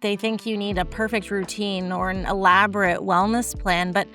They think you need a perfect routine or an elaborate wellness plan. But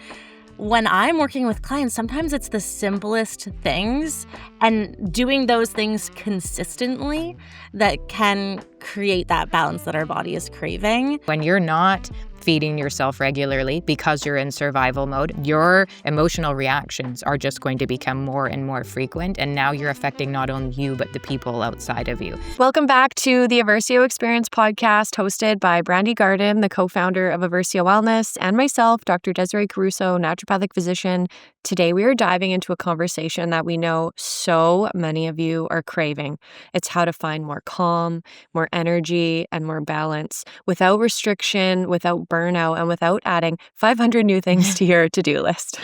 when I'm working with clients, sometimes it's the simplest things and doing those things consistently that can create that balance that our body is craving. When you're not feeding yourself regularly because you're in survival mode, your emotional reactions are just going to become more and more frequent. And now you're affecting not only you, but the people outside of you. Welcome back to the Eversio Experience podcast, hosted by Brandi Garden, the co-founder of Eversio Wellness, and myself, Dr. Desiree Caruso, naturopathic physician. Today, we are diving into a conversation that we know so many of you are craving. It's how to find more calm, more energy, and more balance without restriction, without burnout, and without adding 500 new things to your to-do list.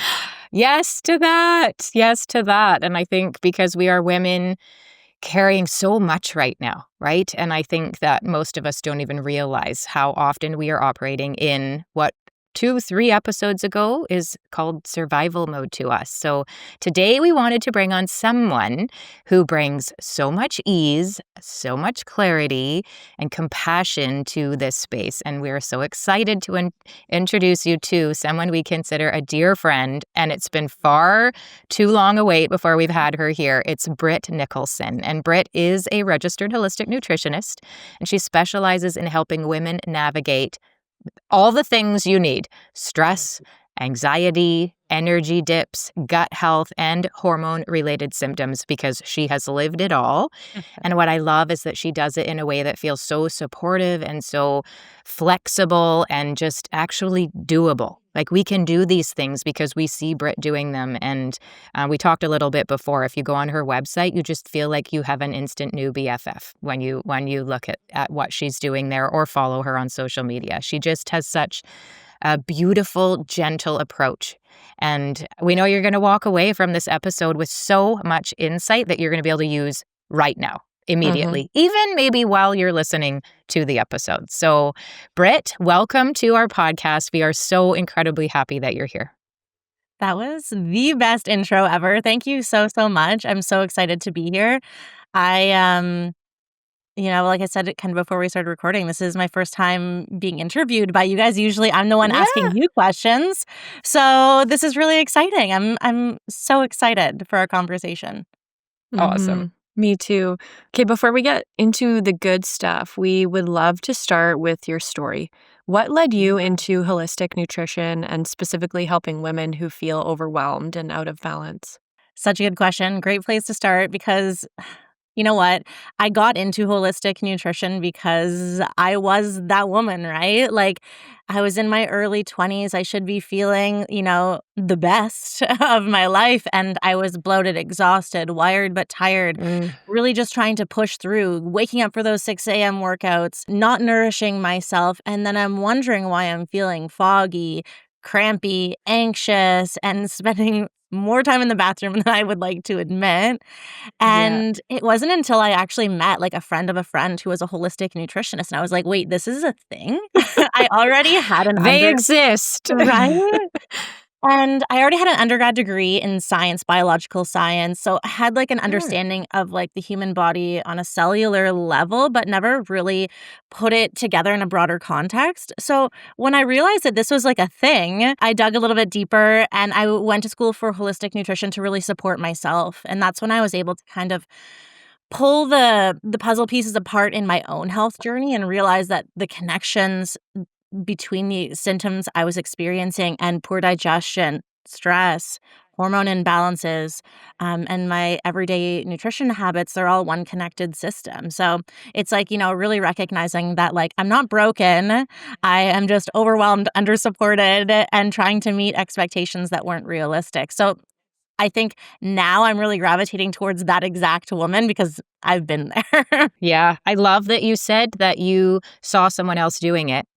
Yes to that. Yes to that. And I think because we are women carrying so much right now, right? And I think that most of us don't even realize how often we are operating in what 2-3 episodes ago is called survival mode to us. So today we wanted to bring on someone who brings so much ease, so much clarity, and compassion to this space. And we're so excited to introduce you to someone we consider a dear friend. And it's been far too long a wait before we've had her here. It's Britt Nicholson. And Britt is a registered holistic nutritionist, and she specializes in helping women navigate all the things you need: stress, anxiety, energy dips, gut health, and hormone-related symptoms, because she has lived it all. And what I love is that she does it in a way that feels so supportive and so flexible and just actually doable. Like, we can do these things because we see Britt doing them. And we talked a little bit before. If you go on her website, you just feel like you have an instant new BFF when you look at what she's doing there or follow her on social media. She just has such a beautiful, gentle approach. And we know you're going to walk away from this episode with so much insight that you're going to be able to use right now, immediately, even maybe while you're listening to the episode. So, Britt, welcome to our podcast. We are so incredibly happy that you're here. That was the best intro ever. Thank you so much. I'm so excited to be here. Like I said kind of before we started recording, this is my first time being interviewed by you guys. Usually I'm the one asking you questions. So this is really exciting. I'm so excited for our conversation. Awesome. Me too. Okay, before we get into the good stuff, we would love to start with your story. What led you into holistic nutrition and specifically helping women who feel overwhelmed and out of balance? Such a good question. Great place to start, because you know what? I got into holistic nutrition because I was that woman, right? Like, I was in my early 20s. I should be feeling, the best of my life. And I was bloated, exhausted, wired but tired, really just trying to push through, waking up for those 6 a.m. workouts, not nourishing myself. And then I'm wondering why I'm feeling foggy, crampy, anxious, and spending more time in the bathroom than I would like to admit. And it wasn't until I actually met like a friend of a friend who was a holistic nutritionist. And I was like, wait, this is a thing? I already had They exist. Right? And I already had an undergrad degree in science, biological science. So I had like an understanding of like the human body on a cellular level, but never really put it together in a broader context. So when I realized that this was like a thing, I dug a little bit deeper and I went to school for holistic nutrition to really support myself. And that's when I was able to kind of pull the puzzle pieces apart in my own health journey and realize that the connections between the symptoms I was experiencing and poor digestion, stress, hormone imbalances, and my everyday nutrition habits, they're all one connected system. So it's like, really recognizing that like I'm not broken. I am just overwhelmed, undersupported, and trying to meet expectations that weren't realistic. So I think now I'm really gravitating towards that exact woman because I've been there. Yeah. I love that you said that you saw someone else doing it.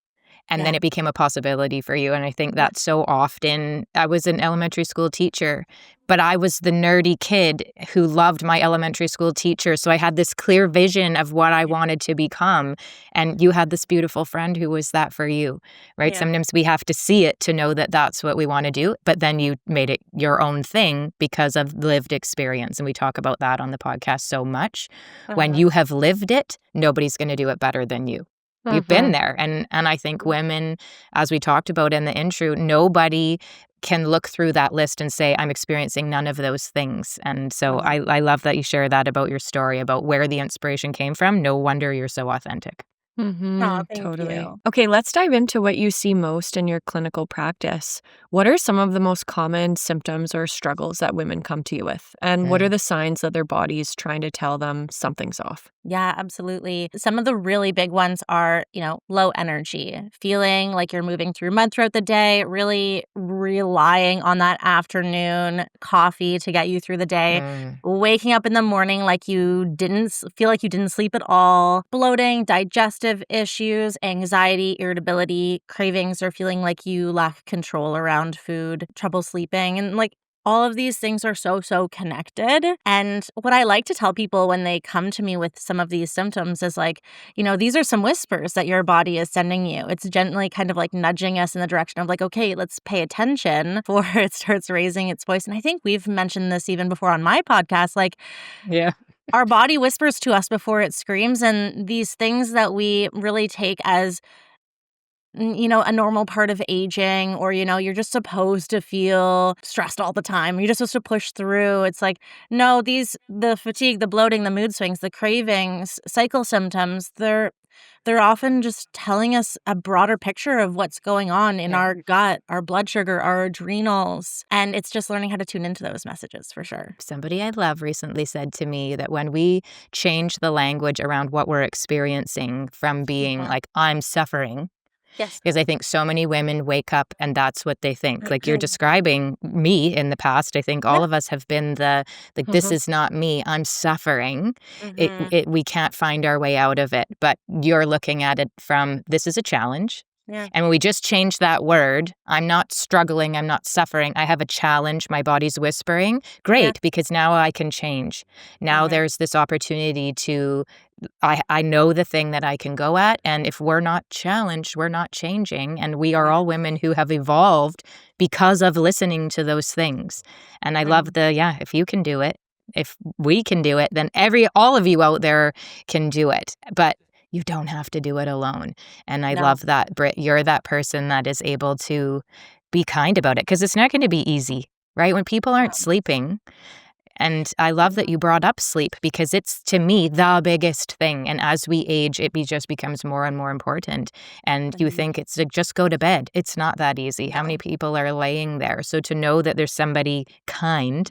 And then it became a possibility for you. And I think that's so often, I was an elementary school teacher, but I was the nerdy kid who loved my elementary school teacher. So I had this clear vision of what I wanted to become. And you had this beautiful friend who was that for you, right? Yeah. Sometimes we have to see it to know that that's what we want to do. But then you made it your own thing because of lived experience. And we talk about that on the podcast so much. When you have lived it, nobody's going to do it better than you. You've been Mhm. there. And I think women, as we talked about in the intro, nobody can look through that list and say, I'm experiencing none of those things. And so Mhm. I love that you share that about your story, about where the inspiration came from. No wonder you're so authentic. Aw, Mhm. thank Totally. you. Okay, let's dive into what you see most in your clinical practice. What are some of the most common symptoms or struggles that women come to you with? And what are Mm, the signs that their body's trying to tell them something's off? Yeah, absolutely. Some of the really big ones are, low energy, feeling like you're moving through mud throughout the day, really relying on that afternoon coffee to get you through the day, mm, waking up in the morning like feel like you didn't sleep at all, bloating, digestive issues, anxiety, irritability, cravings, or feeling like you lack control around food, trouble sleeping, and like all of these things are so, so connected. And what I like to tell people when they come to me with some of these symptoms is like, these are some whispers that your body is sending you. It's gently kind of like nudging us in the direction of like, okay, let's pay attention before it starts raising its voice. And I think we've mentioned this even before on my podcast. Like, yeah. our body whispers to us before it screams. And these things that we really take as a normal part of aging, or, you're just supposed to feel stressed all the time. You're just supposed to push through. It's like, no, the fatigue, the bloating, the mood swings, the cravings, cycle symptoms, they're often just telling us a broader picture of what's going on in Yeah. our gut, our blood sugar, our adrenals. And it's just learning how to tune into those messages for sure. Somebody I love recently said to me that when we change the language around what we're experiencing from being Mhm. like, I'm suffering, Yes. because I think so many women wake up and that's what they think. Like you're describing me in the past. I think Yeah. all of us have been like, this Mhm. is not me. I'm suffering. Mhm. We can't find our way out of it. But you're looking at it from, this is a challenge. Yeah. And when we just change that word, I'm not struggling, I'm not suffering, I have a challenge, my body's whispering. Yeah. Great, because now I can change. Now Mhm. there's this opportunity to I know the thing that I can go at, and if we're not challenged, we're not changing, and we are Yeah. all women who have evolved because of listening to those things. And I love Mhm. if you can do it, if we can do it, then all of you out there can do it. But you don't have to do it alone. And I No. love that, Britt, you're that person that is able to be kind about it because it's not going to be easy, right? When people aren't No. sleeping, and I love that you brought up sleep because it's, to me, the biggest thing. And as we age, just becomes more and more important. And you Mhm. think it's like, just go to bed. It's not that easy. How many No. people are laying there? So to know that there's somebody kind,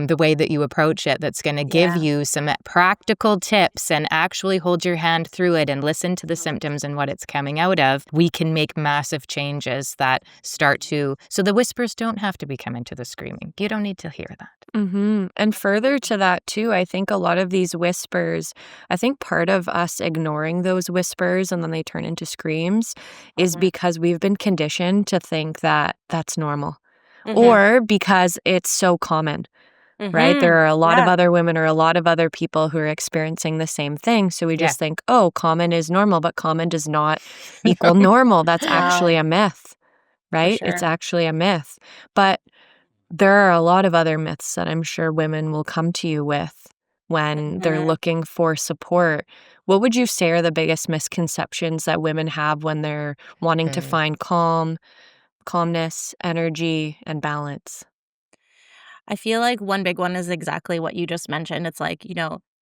the way that you approach it, that's going to give Yeah. you some practical tips and actually hold your hand through it and listen to the Mhm. symptoms and what it's coming out of, we can make massive changes that start to, so the whispers don't have to be coming to the screaming. You don't need to hear that. Mhm. And further to that too, I think a lot of these whispers, I think part of us ignoring those whispers and then they turn into screams is Mhm. because we've been conditioned to think that that's normal Mhm. or because it's so common, right? Mhm. There are a lot of Yeah. other women or a lot of other people who are experiencing the same thing. So we Yeah. just think, oh, common is normal, but common does not equal normal. That's actually No, a myth, for right? It's sure. actually a myth. But there are a lot of other myths that I'm sure women will come to you with when they're Mhm. looking for support. What would you say are the biggest misconceptions that women have when they're wanting to Mm, find calmness, energy, and balance? I feel like one big one is exactly what you just mentioned. It's like,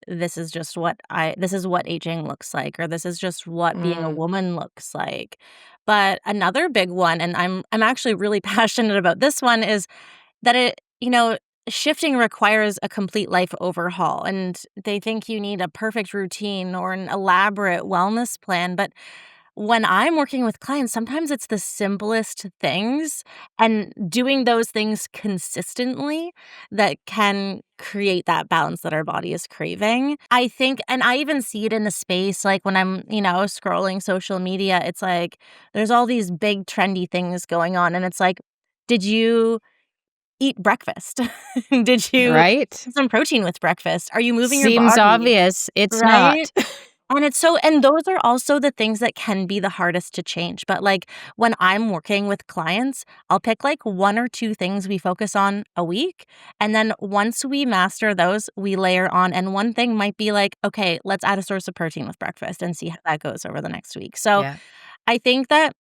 this is what aging looks like, or this is just what being a Mm, woman looks like. But another big one, and I'm actually really passionate about this one, is that shifting requires a complete life overhaul. And they think you need a perfect routine or an elaborate wellness plan. But when I'm working with clients, sometimes it's the simplest things and doing those things consistently that can create that balance that our body is craving. I think, and I even see it in the space, like when I'm, scrolling social media, it's like there's all these big trendy things going on. And it's like, did you eat breakfast? Did you right? get some protein with breakfast? Are you moving your Seems body? obvious. It's Right? not. And those are also the things that can be the hardest to change. But like when I'm working with clients, I'll pick like 1 or 2 things we focus on a week. And then once we master those, we layer on. And one thing might be like, okay, let's add a source of protein with breakfast and see how that goes over the next week. So Yeah. I think that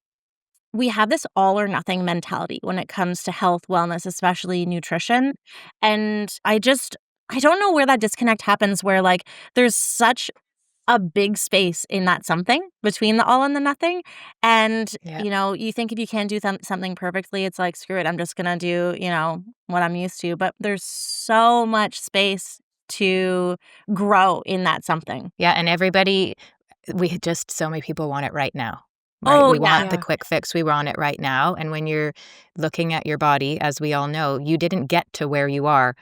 we have this all or nothing mentality when it comes to health, wellness, especially nutrition. And I don't know where that disconnect happens where like there's such a big space in that something between the all and the nothing. And, Yeah. you think if you can't do something perfectly, it's like, screw it, I'm just gonna do, what I'm used to. But there's so much space to grow in that something. Yeah, and so many people want it right now, right? Oh, We yeah. want the quick fix, we want it right now, and when you're looking at your body, as we all know, you didn't get to where you are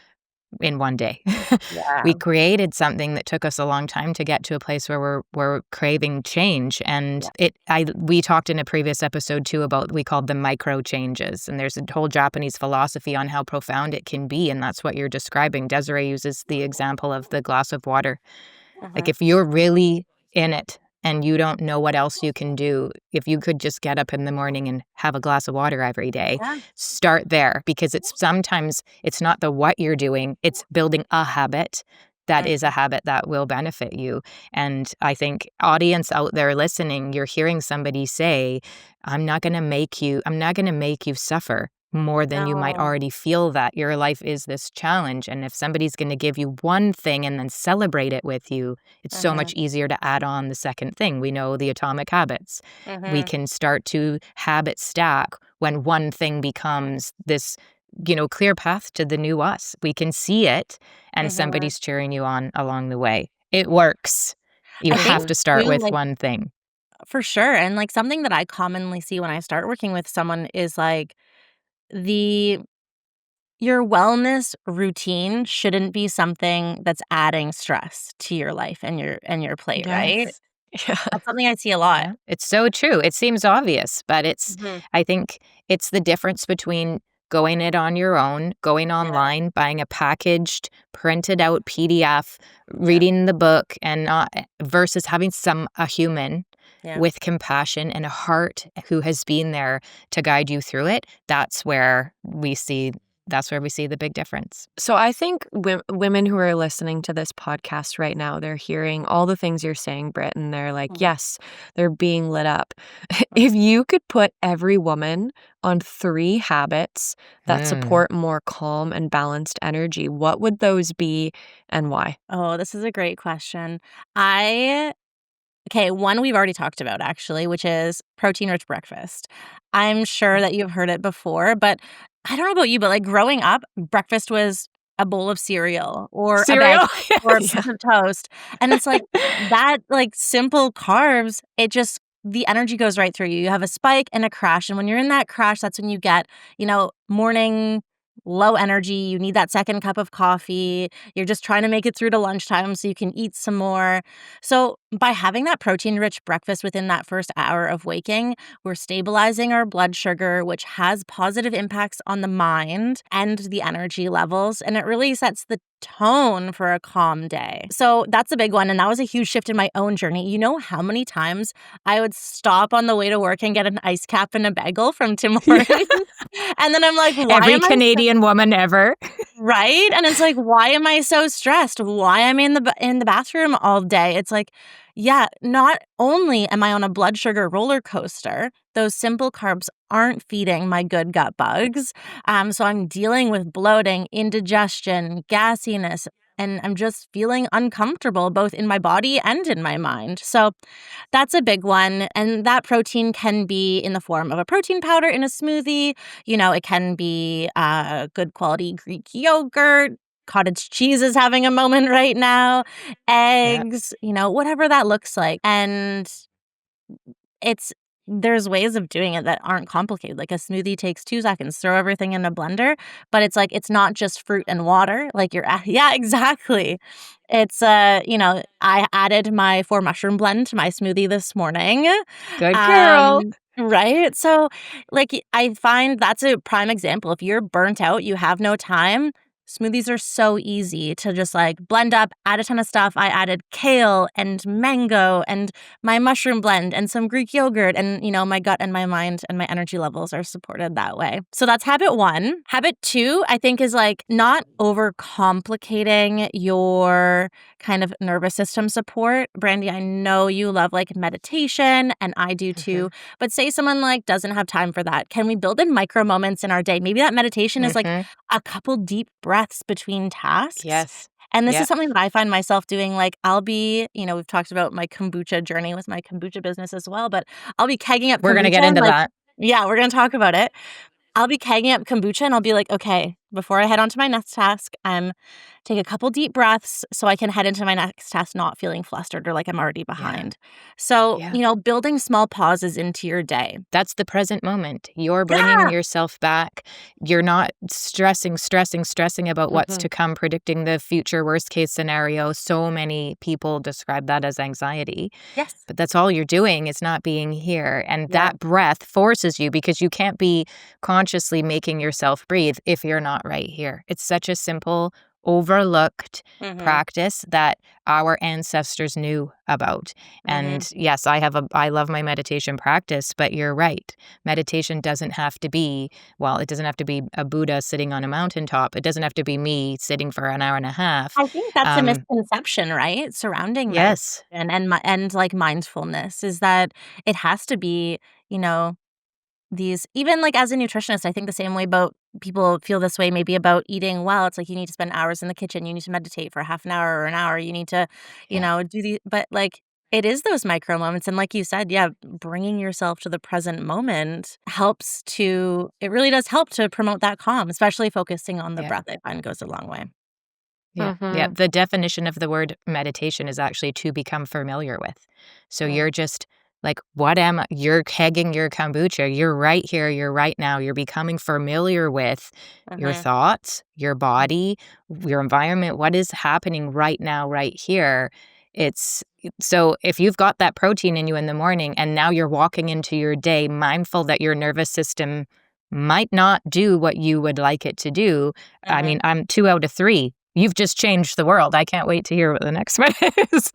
in one day. We Yeah. created something that took us a long time to get to a place where we're craving change, and Yeah. we talked in a previous episode too about we called them micro changes, and there's a whole Japanese philosophy on how profound it can be, and that's what you're describing. Desiree uses the example of the glass of water. Like, Mhm. if you're really in it and you don't know what else you can do, if you could just get up in the morning and have a glass of water every day, Yeah. start there, because it's not the what you're doing, it's building a habit that is a Mhm. habit that will benefit you. And I think audience out there listening, you're hearing somebody say, I'm not going to make you suffer more than you might No. already feel that your life is this challenge. And if somebody's going to give you one thing and then celebrate it with you, it's so much Mhm. easier to add on the second thing. We know the atomic habits. We Mhm. can start to habit stack when one thing becomes this, clear path to the new us. We can see it and Mhm. somebody's cheering you on along the way. It works. You I have think to start too, with like, one thing. for sure. And like something that I commonly see when I start working with someone is like the your wellness routine shouldn't be something that's adding stress to your life and your plate, right? Yes. Yeah. That's something I see a lot. Yeah, it's so true. It seems obvious, but Mhm. I think it's the difference between going it on your own, going Yeah, online, buying a packaged, printed out PDF, yeah, reading the book, and not versus having a human yeah. with compassion and a heart who has been there to guide you through it. That's where we see the big difference. So I think women who are listening to this podcast right now, they're hearing all the things you're saying, Britt, and they're like, Mhm, yes, they're being lit up. mhm. If you could put every woman on 3 habits that Mm. support more calm and balanced energy, what would those be and why? Oh, this is a great question. I Okay, one we've already talked about actually, which is protein-rich breakfast. I'm sure Okay. that you've heard it before, but I don't know about you, but, like, growing up, breakfast was a bowl of cereal or a bagel Cereal. or a Yeah. piece of toast, and it's like that, like, simple carbs, the energy goes right through you. You have a spike and a crash, and when you're in that crash, that's when you get, morning low energy, you need that second cup of coffee, you're just trying to make it through to lunchtime so you can eat some more. So, by having that protein rich breakfast within that first hour of waking, we're stabilizing our blood sugar, which has positive impacts on the mind and the energy levels. And it really sets the tone for a calm day. So, that's a big one. And that was a huge shift in my own journey. You know how many times I would stop on the way to work and get an ice cap and a bagel from Tim Yeah. Hortons? And then I'm like, why Every am I Canadian woman ever. right? And it's like, why am I so stressed? Why am I in the bathroom all day? It's like, yeah, not only am I on a blood sugar roller coaster, those simple carbs aren't feeding my good gut bugs. So I'm dealing with bloating, indigestion, gassiness, and I'm just feeling uncomfortable both in my body and in my mind. So that's a big one. And that protein can be in the form of a protein powder in a smoothie. It can be good quality Greek yogurt. Cottage cheese is having a moment right now, Yeah. eggs, whatever that looks like. And it's there's ways of doing it that aren't complicated. Like a smoothie takes 2 seconds, throw everything in a blender, but it's like it's not just fruit and water. Like yeah, exactly. It's I added my 4 mushroom blend to my smoothie this morning. Good girl. Um, right? So, like, I find that's a prime example. If you're burnt out, you have no time, Smoothies are so easy to just like blend up, add a ton of stuff. I added kale and mango and my mushroom blend and some Greek yogurt. And, my gut and my mind and my energy levels are supported that way. So that's habit 1. Habit 2, I think, is like not overcomplicating your kind of nervous system support. Brandi, I know you love like meditation, and I do too. But say someone like doesn't have time for that. Can we build in micro moments in our day? Maybe that meditation is like a couple deep breaths between tasks. Yes. And this Yeah. is something that I find myself doing. Like, I'll be, we've talked about my kombucha journey with my kombucha business as well, but I'll be kegging up We're going to kombucha get and into like, that. yeah, we're going to talk about it. I'll be kegging up kombucha and I'll be like, okay, before I head on to my next task, take a couple deep breaths so I can head into my next task not feeling flustered or like I'm already Yeah. behind. So, Yeah. building small pauses into your day. That's the present moment. You're bringing Yeah. yourself back. You're not stressing about what's to come, predicting the future worst case scenario. So many people describe that as anxiety. Yes. But that's all you're doing is not being here. And Yeah. that breath forces you, because you can't be consciously making yourself breathe if you're not right here. It's such a simple, overlooked practice that our ancestors knew about. And yes, I love my meditation practice, but you're right. Meditation doesn't have to be, it doesn't have to be a Buddha sitting on a mountaintop. It doesn't have to be me sitting for an hour and a half. I think that's a misconception, right? Surrounding Yes. meditation and like mindfulness is that it has to be, these, even like as a nutritionist, I think the same way about people feel this way maybe about eating well. It's like you need to spend hours in the kitchen, you need to meditate for half an hour or an hour, you need to, Yeah. do the, but like it is those micro moments. And like you said, yeah, bringing yourself to the present moment it really does help to promote that calm, especially focusing on the Yeah. breath, I find goes a long way. Yeah. Yeah. The definition of the word meditation is actually to become familiar with. So you're just like, you're kegging your kombucha. You're right here. You're right now. You're becoming familiar with your thoughts, your body, your environment. What is happening right now, right here? So if you've got that protein in you in the morning and now you're walking into your day mindful that your nervous system might not do what you would like it to do. I mean, I'm 2 out of 3. You've just changed the world. I can't wait to hear what the next one is.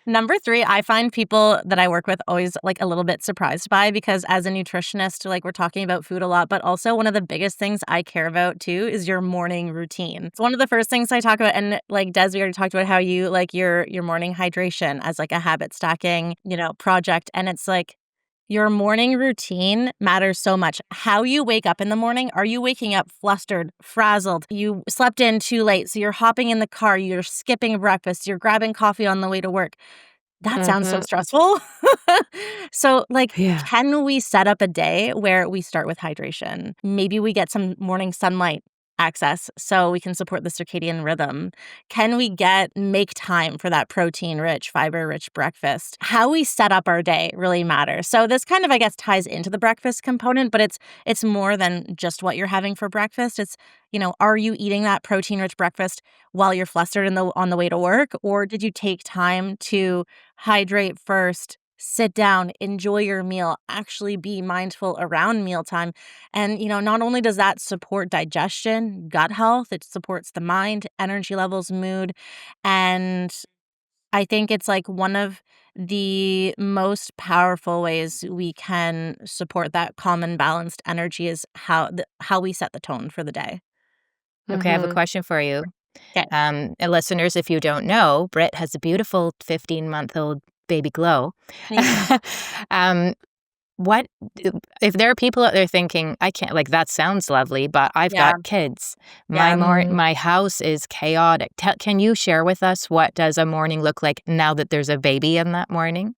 Number 3, I find people that I work with always like a little bit surprised by, because as a nutritionist, like we're talking about food a lot, but also one of the biggest things I care about too is your morning routine. It's one of the first things I talk about. And like Des, we already talked about how you like your morning hydration as like a habit stacking, project. And it's like, your morning routine matters so much. How you wake up in the morning. Are you waking up flustered, frazzled? You slept in too late, so you're hopping in the car, you're skipping breakfast, you're grabbing coffee on the way to work. That sounds so stressful. So, like, Yeah. can we set up a day where we start with hydration? Maybe we get some morning sunlight access so we can support the circadian rhythm. Can we make time for that protein-rich, fiber-rich breakfast? How we set up our day really matters. So this kind of, I guess, ties into the breakfast component, but it's more than just what you're having for breakfast. It's, are you eating that protein-rich breakfast while you're flustered on the way to work? Or did you take time to hydrate first, sit down, enjoy your meal, actually be mindful around mealtime? And, not only does that support digestion, gut health, it supports the mind, energy levels, mood. And I think it's like one of the most powerful ways we can support that calm and balanced energy is how we set the tone for the day. Okay, I have a question for you. Okay. And listeners, if you don't know, Britt has a beautiful 15-month-old baby Glow. Yeah. What if there are people out there thinking, I can't, like, that sounds lovely, but I've Yeah. got kids. Yeah. My house is chaotic. Can you share with us, what does a morning look like now that there's a baby in that morning?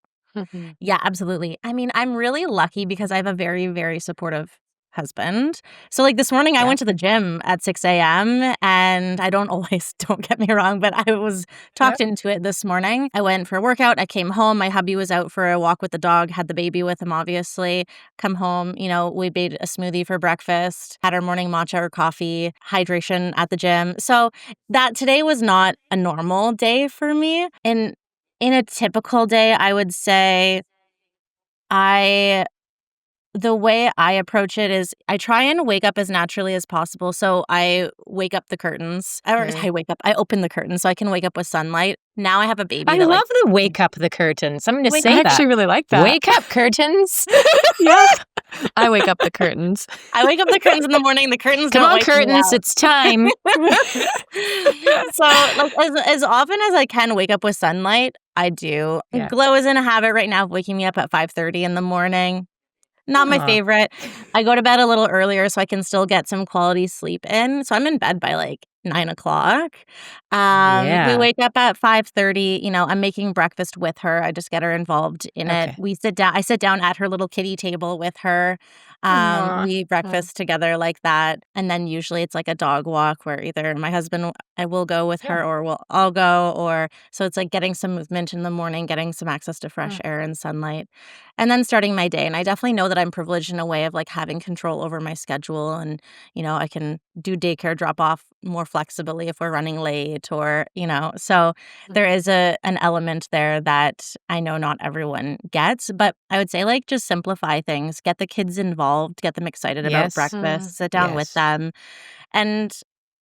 Yeah, absolutely. I mean, I'm really lucky because I have a very, very supportive husband. So, like, this morning I Yeah. went to the gym at 6 a.m. and I don't always, don't get me wrong, but I was Yeah. talked into it this morning. I went for a workout. I came home. My hubby was out for a walk with the dog, had the baby with him, obviously. Come home, we made a smoothie for breakfast, had our morning matcha or coffee, hydration at the gym. So, that today was not a normal day for me. And in a typical day, I would say I the way I approach it is I try and wake up as naturally as possible. So I wake up the curtains, or I open the curtains so I can wake up with sunlight. Now I have a baby I that love the wake up the curtains. I'm going to Wake say I that. actually really like that. Wake up curtains. Yeah. I wake up the curtains. I wake up the curtains in the morning. The curtains Come don't on, wake me curtains. up. It's time. So, like, as often as I can wake up with sunlight, I do. Yeah. Glow is in a habit right now of waking me up at 5:30 in the morning. Not my Aw. favorite. I go to bed a little earlier so I can still get some quality sleep in. So I'm in bed by like 9 o'clock. We Yeah. wake up at 5:30. I'm making breakfast with her. I just get her involved in it. Okay. We sit down. I sit down at her little kiddie table with her. Aw. We eat breakfast together like that. And then usually it's like a dog walk where either my husband, I will go with her, Yeah. or I'll go. Or so it's like getting some movement in the morning, getting some access to fresh air and sunlight, and then starting my day. And I definitely know that I'm privileged in a way of like having control over my schedule, and I can do daycare drop off more flexibly if we're running late, or so there is an element there that I know not everyone gets. But I would say, like, just simplify things, get the kids involved, get them excited about Yes. breakfast, sit down with Yes. them. And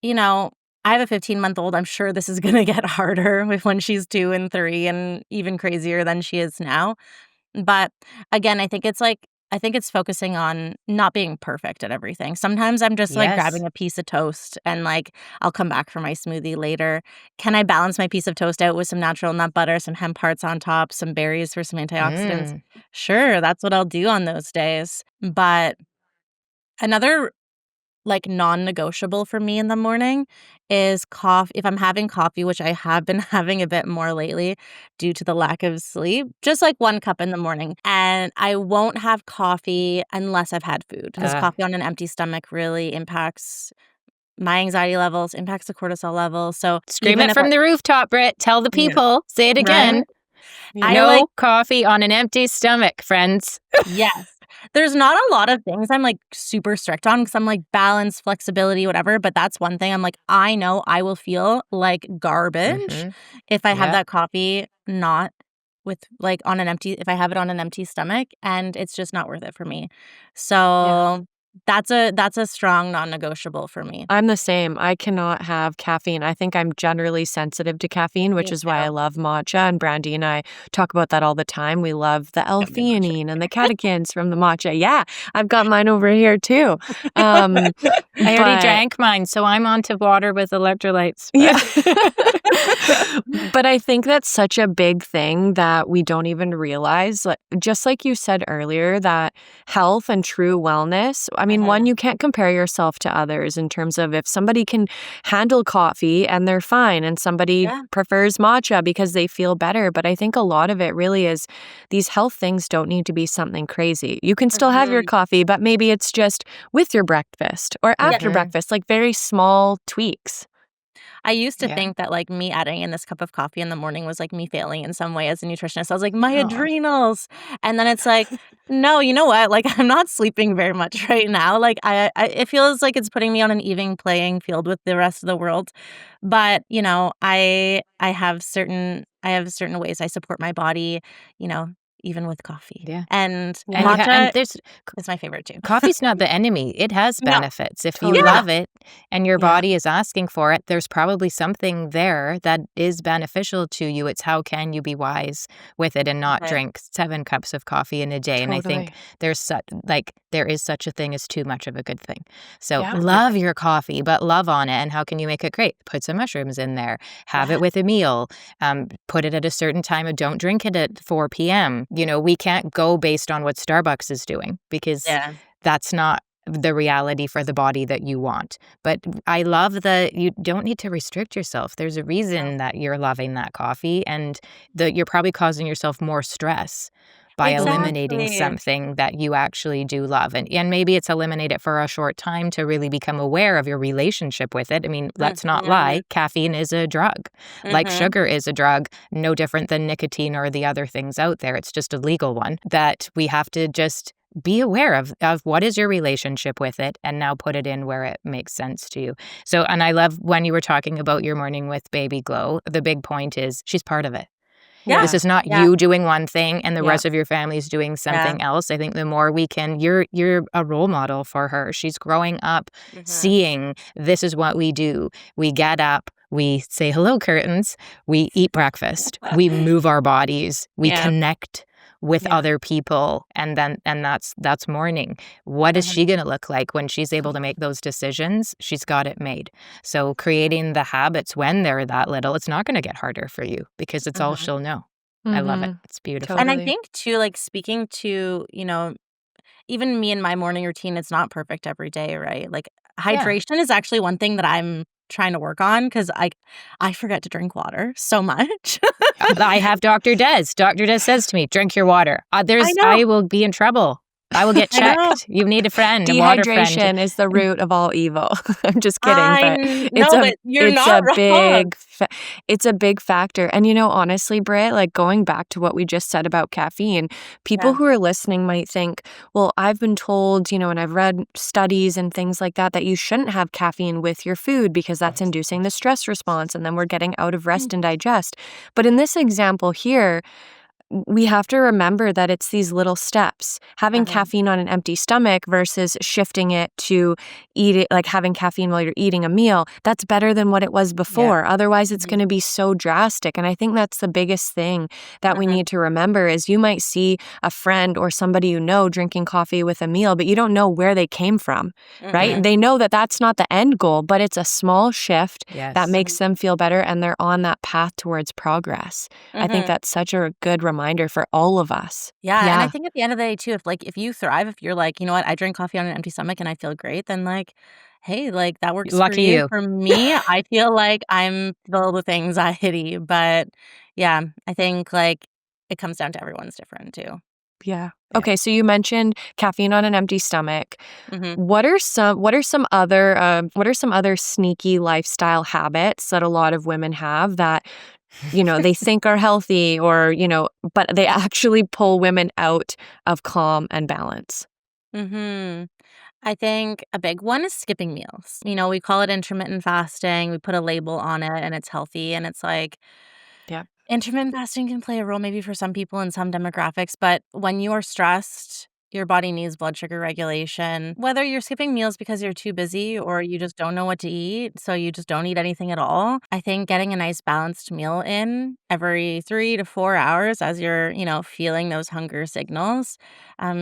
you know I have a 15-month-old. I'm sure this is going to get harder with when she's 2 and 3, and even crazier than she is now. But again, I think it's focusing on not being perfect at everything. Sometimes I'm just like Yes. grabbing a piece of toast and like I'll come back for my smoothie later. Can I balance my piece of toast out with some natural nut butter, some hemp hearts on top, some berries for some antioxidants? Mm. Sure, that's what I'll do on those days. But another like non-negotiable for me in the morning is coffee. If I'm having coffee, which I have been having a bit more lately due to the lack of sleep, just like 1 cup in the morning. And I won't have coffee unless I've had food, because coffee on an empty stomach really impacts my anxiety levels, impacts the cortisol levels. So Scream even it if from the rooftop, Britt. Tell the Yeah. people. Say it again. Yeah. I like No coffee on an empty stomach, friends. Yes. There's not a lot of things I'm, like, super strict on, because I'm like, balance, flexibility, whatever, but that's one thing I'm like, I know I will feel like garbage Mhm. if I have Yeah. that coffee not with like, on an empty if I have it on an empty stomach, and it's just not worth it for me. So, that's a strong non-negotiable for me. I'm the same. I cannot have caffeine. I think I'm generally sensitive to caffeine, which Me is why too. I love matcha. And Brandy and I talk about that all the time. We love the Got me matcha. L-theanine and the catechins from the matcha. Yeah, I've got mine over here too. Um, I already but drank mine, so I'm on to water with electrolytes. yeah. But I think that's such a big thing that we don't even realize. Like, just like you said earlier, that health and true wellness, I mean, one, you can't compare yourself to others in terms of if somebody can handle coffee and they're fine, and somebody Yeah. prefers matcha because they feel better. But I think a lot of it really is these health things don't need to be something crazy. You can still have your Mhm. coffee, but maybe it's just with your breakfast or after Mhm. breakfast, like very small tweaks. I used to Yeah. think that, like, me adding in this cup of coffee in the morning was, like, me failing in some way as a nutritionist. I was like, "My Aw. adrenals." And then it's like, "No, you know what? Like, I'm not sleeping very much right now." Like, I it feels like it's putting me on an even playing field with the rest of the world. But, I have certain ways I support my body, you know, even with coffee. Yeah. And And Yeah. matcha there's is my favorite too. coffee's not the enemy. It has No. benefits. If you Totally. love it and your Yeah. body is asking for it, there's probably something there that is beneficial to you. It's how can you be wise with it and not Okay. drink 7 cups of coffee in a day. And I think Totally. there is such a thing as too much of a good thing. So Yeah. love your coffee, but love on it. And how can you make it great? Put some mushrooms in there. Have it with a meal. Put it at a certain time, and don't drink it at 4 p.m. We can't go based on what Starbucks is doing, because Yeah. that's not the reality for the body that you want. But I love that you don't need to restrict yourself. There's a reason that you're loving that coffee, and that you're probably causing yourself more stress by eliminating Exactly. something that you actually do love. And maybe it's eliminate it for a short time to really become aware of your relationship with it. I mean, let's not lie, Mhm. caffeine is a drug. Like Mhm. sugar is a drug, no different than nicotine or the other things out there. It's just a legal one that we have to just be aware of what is your relationship with it, and now put it in where it makes sense to you. So, and I love when you were talking about your morning with baby Glow, the big point is she's part of it. Yeah. This is not Yeah. you doing one thing and the Yeah. rest of your family is doing something else. I think the more we can, you're a role model for her. She's growing up seeing this is what we do. We get up, we say hello curtains, we eat breakfast, we move our bodies, we Yeah. connect with Yeah. other people, and that's morning. What is she going to look like when she's able to make those decisions? She's got it made. So creating the habits when they're that little, it's not going to get harder for you because it's all she'll know. I love it. It's beautiful. And I Totally. think too, like speaking to, even me and my morning routine, it's not perfect every day, right? Like Yeah. hydration is actually one thing that I'm trying to work on because I forget to drink water so much. I have Dr. Des. Dr. Des says to me, drink your water. I know. I will be in trouble. I will get I know. checked. You need a friend, a water friend. Dehydration is the root of all evil. I'm just kidding, I but know, but you're it's not a wrong. it's a big factor. And honestly, Britt, like going back to what we just said about caffeine, people Yeah. who are listening might think, well, I've been told, and I've read studies and things like that you shouldn't have caffeine with your food because that's inducing the stress response and then we're getting out of rest and digest. But in this example here, we have to remember that it's these little steps. Having caffeine on an empty stomach versus shifting it to eat it, like having caffeine while you're eating a meal, that's better than what it was before. Otherwise, it's going to be so drastic. And I think that's the biggest thing that we need to remember is you might see a friend or somebody you know drinking coffee with a meal, but you don't know where they came from, right? They know that that's not the end goal, but it's a small shift that makes them feel better and they're on that path towards progress. I think that's such a good reminder for all of us. Yeah, and I think at the end of the day too, if you thrive, if you're like, you know what, I drink coffee on an empty stomach and I feel great, then like, hey, like that works for Lucky you. you. For me, I feel like I'm filled with anxiety, but yeah, I think like it comes down to everyone's different too. Yeah. Okay, so you mentioned caffeine on an empty stomach. hmm What are some other sneaky lifestyle habits that a lot of women have that they think are healthy or but they actually pull women out of calm and balance? hmm I think a big one is skipping meals. We call it intermittent fasting. We put a label on it and it's healthy. And it's like Yeah. intermittent fasting can play a role maybe for some people in some demographics. But when you are stressed, your body needs blood sugar regulation. Whether you're skipping meals because you're too busy or you just don't know what to eat, so you just don't eat anything at all, I think getting a nice balanced meal in every 3 to 4 hours as you're, feeling those hunger signals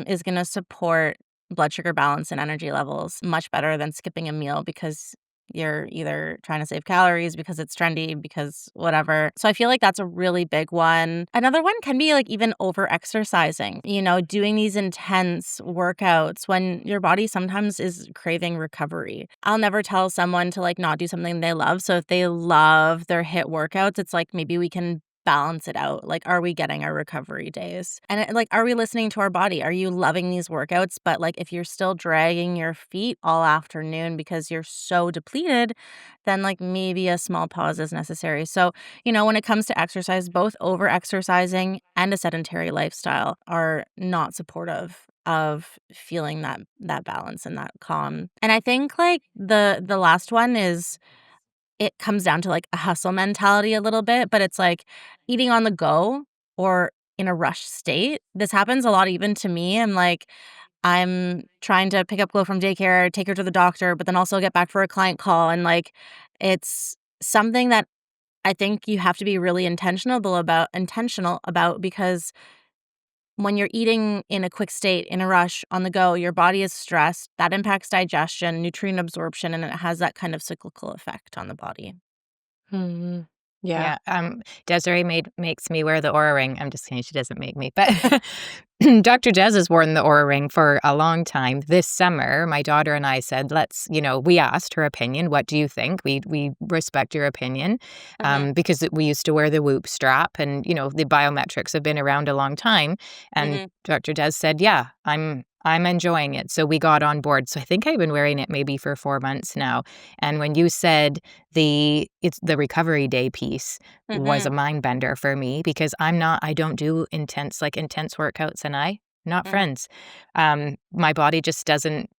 is going to support blood sugar balance and energy levels much better than skipping a meal because you're either trying to save calories because it's trendy, because whatever. So I feel like that's a really big one. Another one can be like even over exercising, doing these intense workouts when your body sometimes is craving recovery. I'll never tell someone to like not do something they love. So if they love their HIIT workouts, it's like maybe we can balance it out. Like, are we getting our recovery days? And like, are we listening to our body? Are you loving these workouts? But like, if you're still dragging your feet all afternoon because you're so depleted, then like maybe a small pause is necessary. So, when it comes to exercise, both over exercising and a sedentary lifestyle are not supportive of feeling that balance and that calm. And I think like the last one is it comes down to, like, a hustle mentality a little bit, but it's, like, eating on the go or in a rush state. This happens a lot even to me. I'm trying to pick up Glow from daycare, take her to the doctor, but then also get back for a client call, and, like, it's something that I think you have to be really intentional about because when you're eating in a quick state, in a rush, on the go, your body is stressed. That impacts digestion, nutrient absorption, and it has that kind of cyclical effect on the body. Mhm. Yeah. Yeah, Desiree makes me wear the Aura ring. I'm just kidding, she doesn't make me, but Dr. Des has worn the Aura ring for a long time. This summer, my daughter and I said, let's, we asked her opinion. What do you think? We respect your opinion, Mhm, because we used to wear the Whoop strap, and the biometrics have been around a long time. And mhm, Dr. Des said, yeah, I'm enjoying it. So we got on board. So I think I've been wearing it maybe for 4 months now. And when you said it's the recovery day piece was a mhm, mind bender for me because I don't do intense workouts and not mhm, friends. My body just doesn't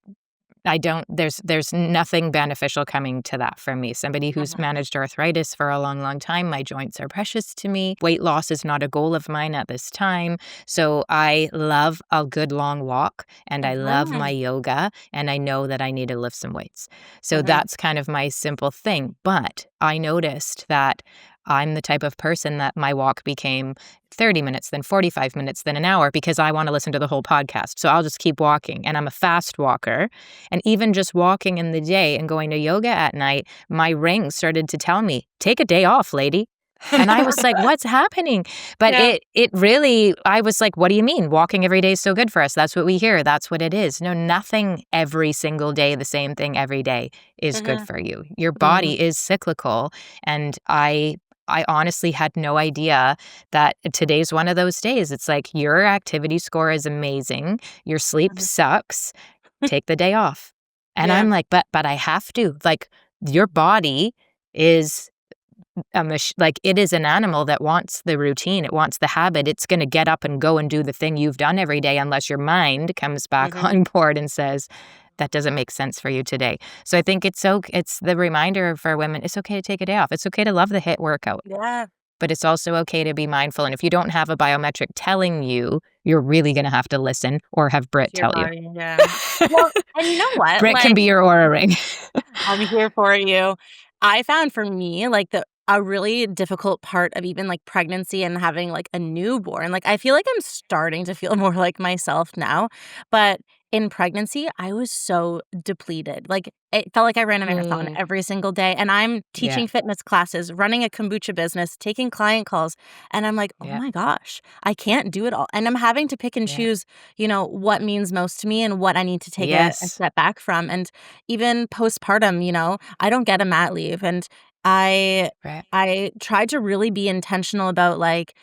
there's nothing beneficial coming to that for me. Somebody who's Mhm. managed arthritis for a long, long time, my joints are precious to me. Weight loss is not a goal of mine at this time. So I love a good long walk and I love my Mhm. yoga and I know that I need to lift some weights. So Mhm. that's kind of my simple thing. But I noticed that I'm the type of person that my walk became 30 minutes, then 45 minutes, then an hour because I want to listen to the whole podcast. So I'll just keep walking. And I'm a fast walker. And even just walking in the day and going to yoga at night, my ring started to tell me, take a day off, lady. And I was like, what's happening? But Yeah. it really, I was like, what do you mean? Walking every day is so good for us. That's what we hear. That's what it is. No, nothing every single day, the same thing every day is good Mhm. for you. Your Mhm. body is cyclical. And I honestly had no idea that today's one of those days. It's like your activity score is amazing. Your sleep Mhm. sucks. Take the day off. And Yeah. I'm like, but I have to. Like your body is like it is an animal that wants the routine. It wants the habit. It's going to get up and go and do the thing you've done every day unless your mind comes back Mhm. on board and says that doesn't make sense for you today. So I think it's the reminder for women, it's okay to take a day off. It's okay to love the hit workout. Yeah. But it's also okay to be mindful. And if you don't have a biometric telling you, you're really going to have to listen or have Britt To your tell you. body, yeah. Well, and you know what? Britt can Like, be your aura ring. I'm here for you. I found for me, like, a really difficult part of even, like, pregnancy and having, like, a newborn, like, I feel like I'm starting to feel more like myself now, but in pregnancy, I was so depleted. Like, it felt like I ran a marathon Mm, every single day, and I'm Yeah. teaching fitness classes, running a kombucha business, taking client calls, and I'm like, "Oh Yeah. my gosh, I can't do it all." And I'm having to pick and Yeah. choose, what means most to me and what I need to take a Yes. step back from, and even postpartum, I don't get a mat leave, and I Right. I tried to really be intentional about, like,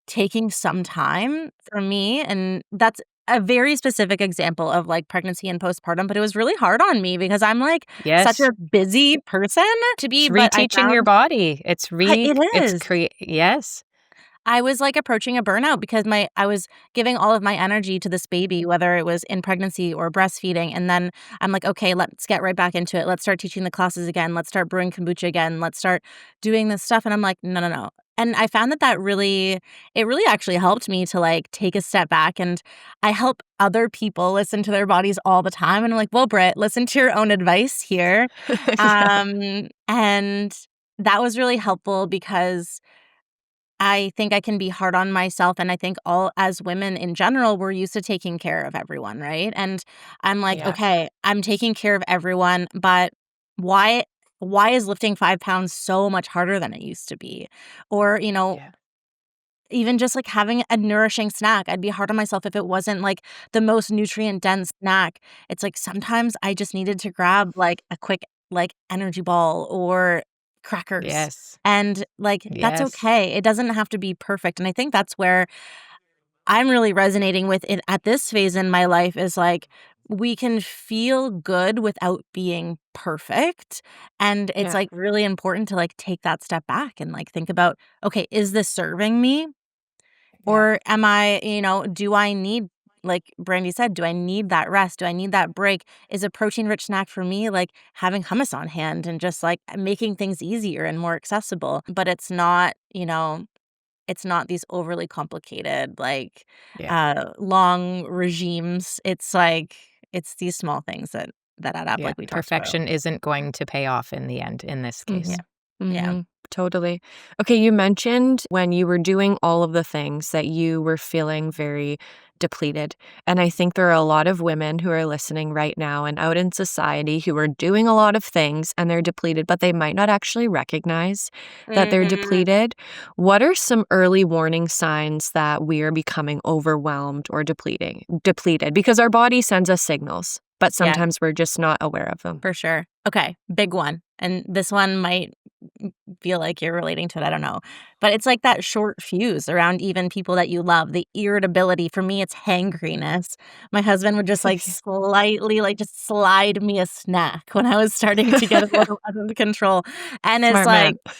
taking some time for me, and that's a very specific example of, like, pregnancy and postpartum, but it was really hard on me because I'm, like, such Yes. a busy person to It's be, but I reteaching your found body. it It's is. create. Yes. I was, like, approaching a burnout because I was giving all of my energy to this baby, whether it was in pregnancy or breastfeeding, and then I'm like, "Okay, let's get right back into it. Let's start teaching the classes again. Let's start brewing kombucha again. Let's start doing this stuff," and I'm like, "No, no, no." And I found that it really actually helped me to, like, take a step back, and I help other people listen to their bodies all the time, and I'm like, "Well, Britt, listen to your own advice here." yeah. And that was really helpful because I think I can be hard on myself, and I think all as women in general, we're used to taking care of everyone, right? And I'm like, Yeah. "Okay, I'm taking care of everyone, but why why is lifting 5 pounds so much harder than it used to be?" Or, Yeah. even just, like, having a nourishing snack, I'd be hard on myself if it wasn't, like, the most nutrient-dense snack. It's like, sometimes I just needed to grab, like, a quick, like, energy ball or crackers, Yes. and, like, that's Yes. okay. It doesn't have to be perfect, and I think that's where I'm really resonating with it at this phase in my life is, like, we can feel good without being perfect, and it's, Yeah. like, really important to, like, take that step back and, like, think about, "Okay, is this serving me? Yeah. Or am do I need, like Brandy said, do I need that rest? Do I need that break? Is a protein-rich snack for me like having hummus on hand and just, like, making things easier and more accessible? But it's not these overly complicated, like, Yeah. long regimes. It's like it's these small things that add up Yeah. like we talked about. Perfection isn't going to pay off in the end in this Mhm. case. Yeah. Yeah. Mhm. Totally. Okay, you mentioned when you were doing all of the things that you were feeling very depleted. And I think there are a lot of women who are listening right now and out in society who are doing a lot of things and they're depleted, but they might not actually recognize that they're Mhm. depleted. What are some early warning signs that we are becoming overwhelmed or depleted? Because our body sends us signals, but Yeah. sometimes we're just not aware of them. For sure. Okay, big one, and this one might feel like you're relating to it, I don't know, but it's like that short fuse around even people that you love, the irritability. For me, it's hangriness. My husband would just, like, slightly, like, just slide me a snack when I was starting to get a little out of control, and it's Smart like man.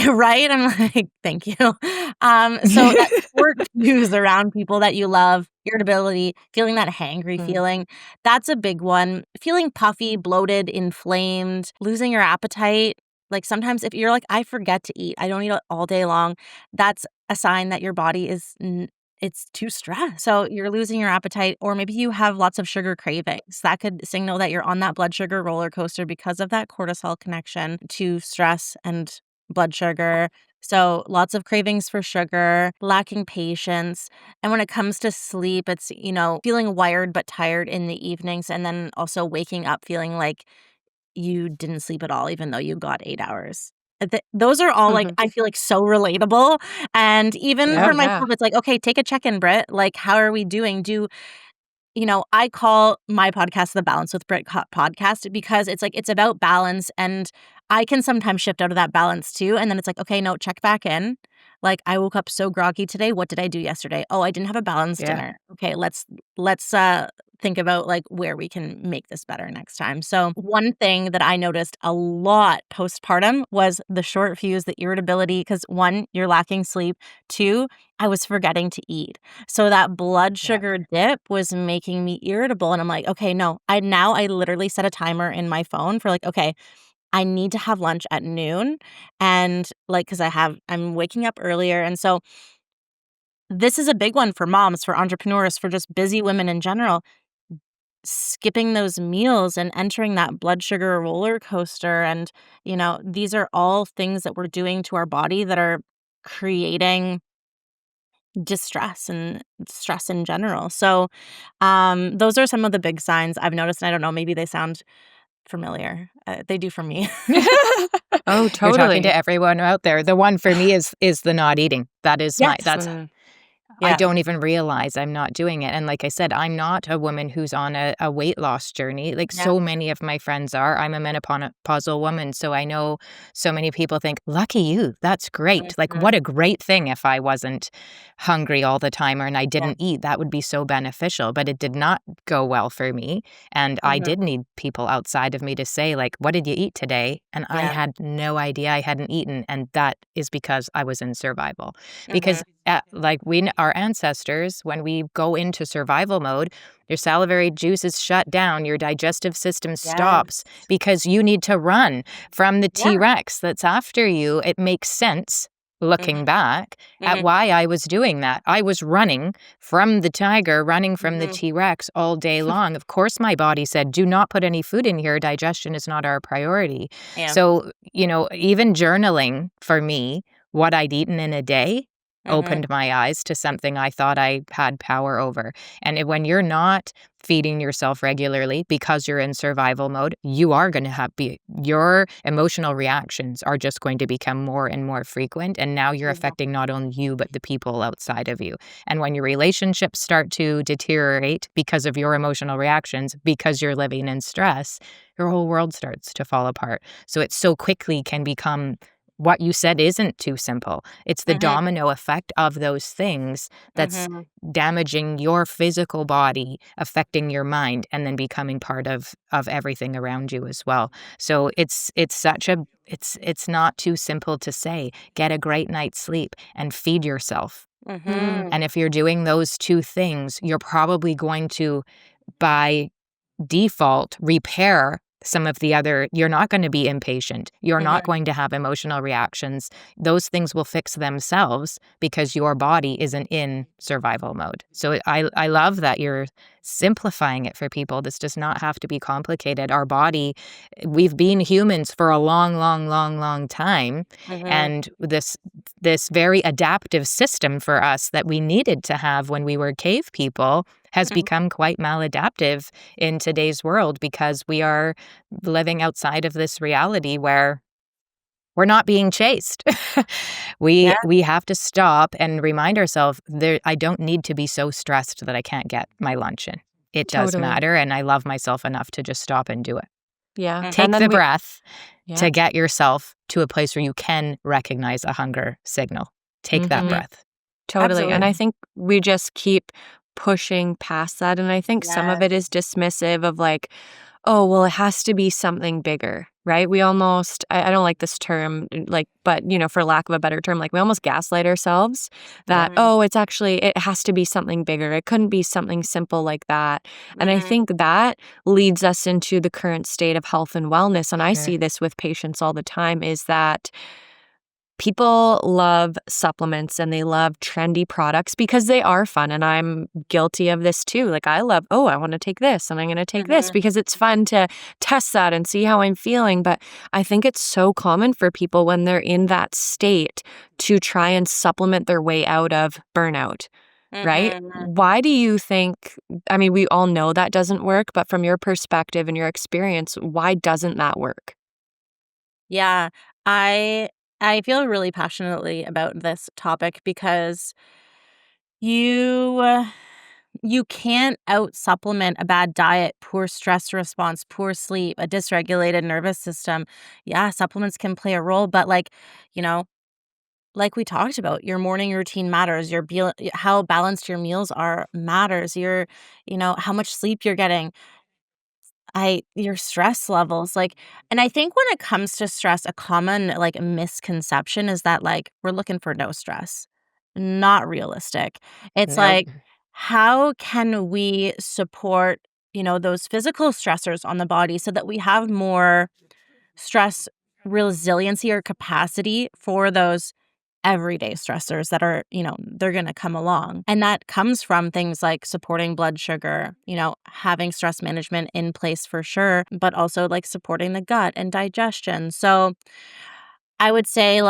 Right? I'm like, "Thank you." So that short fuse around people that you love, irritability, feeling that hangry Mm. feeling, that's a big one. Feeling puffy, bloated, inflamed, losing your appetite. Like, sometimes if you're like, "I forget to eat, I don't eat all day long," that's a sign that your body is it's too stressed. So you're losing your appetite, or maybe you have lots of sugar cravings. That could signal that you're on that blood sugar roller coaster because of that cortisol connection to stress and blood sugar. So lots of cravings for sugar, lacking patience. And when it comes to sleep, it's, feeling wired but tired in the evenings, and then also waking up feeling like you didn't sleep at all, even though you got 8 hours. Those are all, like, Mhm. I feel like so relatable. And even Oh, for Yep. yeah. myself, it's like, okay, take a check in, Britt. Like, how are we doing? I call my podcast the Balance with Britt podcast because it's like it's about balance, and I can sometimes shift out of that balance too. And then it's like, okay, no, check back in. Like, I woke up so groggy today. What did I do yesterday? Oh, I didn't have a balanced Yeah. dinner. Okay, let's think about like where we can make this better next time. So one thing that I noticed a lot postpartum was the short fuse, the irritability, because one, you're lacking sleep. Two, I was forgetting to eat. So that blood Yep. sugar dip was making me irritable, and I'm like, "Okay, no." I literally set a timer in my phone for like, "Okay, I need to have lunch at noon," and, like, because I'm waking up earlier, and so this is a big one for moms, for entrepreneurs, for just busy women in general. Skipping those meals and entering that blood sugar roller coaster, and, these are all things that we're doing to our body that are creating distress and stress in general. So, those are some of the big signs I've noticed, and I don't know, maybe they sound familiar. They do for me. Oh, You're talking to totally. everyone out there. The one for me is the not eating. Yes. That's Mm. I Yeah. don't even realize I'm not doing it, and like I said, I'm not a woman who's on a weight loss journey, like Yeah. so many of my friends are. I'm a menopausal woman, so I know so many people think, "Lucky you, that's great." Like, Mhm. what a great thing if I wasn't hungry all the time and I Yeah. didn't eat, that would be so beneficial, but it did not go well for me, and I Mhm. did need people outside of me to say, like, "What did you eat today?" And I Yeah. had no idea I hadn't eaten, and that is because I was in survival. Mhm. Because our ancestors, when we go into survival mode, your salivary juice is shut down, your digestive system Yes. stops because you need to run from the Yeah. T-Rex that's after you. It makes sense Mhm. looking back at Mhm. why I was doing that. I was running from the tiger, running from the Mhm. T-Rex all day long. Of course, my body said, "Do not put any food in here. Digestion is not our priority." Yeah. So, even journaling for me, what I'd eaten in a day, Mhm. opened my eyes to something I thought I had power over. And when you're not feeding yourself regularly because you're in survival mode, you are going to your emotional reactions are just going to become more and more frequent. And now you're Mhm. affecting not only you, but the people outside of you. And when your relationships start to deteriorate because of your emotional reactions, because you're living in stress, your whole world starts to fall apart. So it so quickly can become what you said isn't too simple. It's the Mhm. domino effect of those things that's Mhm. damaging your physical body, affecting your mind, and then becoming part of everything around you as well. So it's not too simple to say, get a great night's sleep and feed yourself. Mm. Mhm. And if you're doing those two things, you're probably going to, by default, repair some of the other. You're not going to be impatient. You're not Mhm. going to have emotional reactions. Those things will fix themselves because your body isn't in survival mode. So I love that you're simplifying it for people. This does not have to be complicated. Our body, we've been humans for a long, long, long, long time. Mhm. And this very adaptive system for us that we needed to have when we were cave people has Mhm. become quite maladaptive in today's world because we are living outside of this reality where we're not being chased. we Yeah. we have to stop and remind ourselves there I don't need to be so stressed that I can't get my lunch in. It does Totally. matter, and I love myself enough to just stop and do it. Yeah. And Take Mhm. then the breath yeah. to get yourself to a place where you can recognize a hunger signal. Take that Mhm. Mhm. breath. Totally. And I Absolutely. think we just keep pushing past that. And I think some of Yes. it is dismissive of like, oh, well, it has to be something bigger, right? We almost, I don't like this term, like, but, for lack of a better term, like we almost gaslight ourselves that, Mhm. oh, it's actually, it has to be something bigger. It couldn't be something simple like that. And I Mhm. think that leads us into the current state of health and wellness. And I Mhm. see this with patients all the time is that people love supplements and they love trendy products because they are fun. And I'm guilty of this too. Like, I love, oh, I want to take this and I'm going to take this Mhm. because it's fun to test that and see how I'm feeling. But I think it's so common for people when they're in that state to try and supplement their way out of burnout. Right? Mhm. Why do you think? I mean, we all know that doesn't work, but from your perspective and your experience, why doesn't that work? Yeah. I I feel really passionately about this topic because you you can't out supplement a bad diet, poor stress response, poor sleep, a dysregulated nervous system. Yeah, supplements can play a role, but you know, like we talked about, your morning routine matters. How balanced your meals are matters. How much sleep you're getting. Your stress levels, and I think when it comes to stress, a common, misconception is that, we're looking for no stress. Not realistic. It's Nope. like, how can we support, those physical stressors on the body so that we have more stress resiliency or capacity for those everyday stressors that are, they're going to come along. And that comes from things like supporting blood sugar, having stress management in place for sure, but also supporting the gut and digestion. So I would say,